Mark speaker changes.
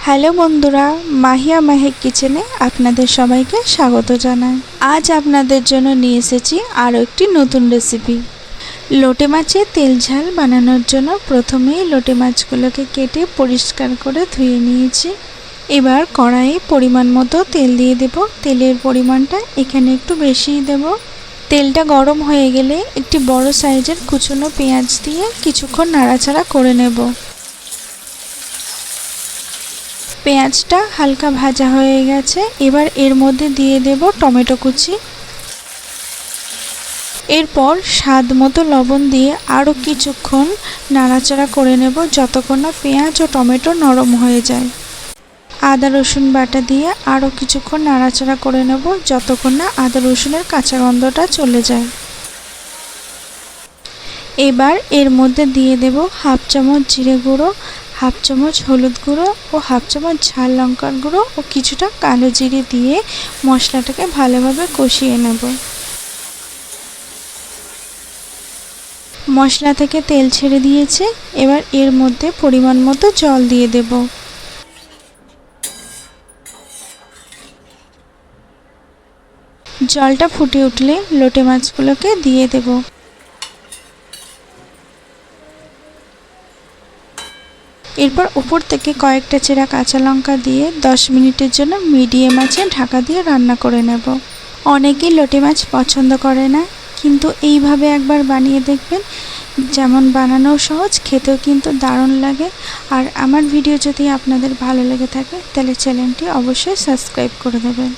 Speaker 1: Hello বন্ধুরা, মাহিয়া মাহেক কিচেনে আপনাদের সবাইকে স্বাগত জানাই। আজ আপনাদের জন্য নিয়ে এসেছি আরও একটি নতুন রেসিপি। লোটে মাছের তেল ঝাল বানানোর জন্য প্রথমেই লোটে মাছগুলোকে কেটে পরিষ্কার করে ধুয়ে নিয়েছি। এবার কড়াইয়ে পরিমাণ মতো তেল দিয়ে দেব। তেলের পরিমাণটা এখানে একটু বেশিই দেব। তেলটা গরম হয়ে গেলে একটি বড় সাইজের কুচনো পেঁয়াজ দিয়ে কিছুক্ষণ নাড়াচাড়া করে নেব। পেঁয়াজটা হালকা ভাজা হয়ে গেছে। এবার এর মধ্যে দিয়ে দেব টমেটো কুচি। এরপর স্বাদ মতো লবণ দিয়ে আরও কিছুক্ষণ নাড়াচাড়া করে নেব যতক্ষণ না পেঁয়াজ ও টমেটো নরম হয়ে যায়। আদা রসুন বাটা দিয়ে আরও কিছুক্ষণ নাড়াচাড়া করে নেব যতক্ষণ না আদা রসুনের কাঁচা গন্ধটা চলে যায়। এবার এর মধ্যে দিয়ে দেব হাফ চামচ জিরে গুঁড়ো, হাফ চামচ হলুদ গুঁড়ো ও হাফ চামচ ঝাল লঙ্কার গুঁড়ো ও কিছুটা কালো জিরে দিয়ে মশলাটাকে ভালোভাবে কষিয়ে নেব। মশলা থেকে তেল ছেড়ে দিয়েছে। এবার এর মধ্যে পরিমাণ মতো জল দিয়ে দেব। জলটা ফুটে উঠলে লোটে মাছগুলোকে দিয়ে দেব। এরপর উপর থেকে কয়েকটা চেরা কাঁচা লঙ্কা দিয়ে 10 মিনিটের জন্য মিডিয়াম আঁচে ঢাকা দিয়ে রান্না করে নেব। অনেকেই লোটে মাছ পছন্দ করে না, কিন্তু এইভাবে একবার বানিয়ে দেখবেন। যেমন বানানোও সহজ, খেতেও কিন্তু দারুণ লাগে। আর আমার ভিডিও যদি আপনাদের ভালো লেগে থাকে তাহলে চ্যানেলটি অবশ্যই সাবস্ক্রাইব করে দেবেন।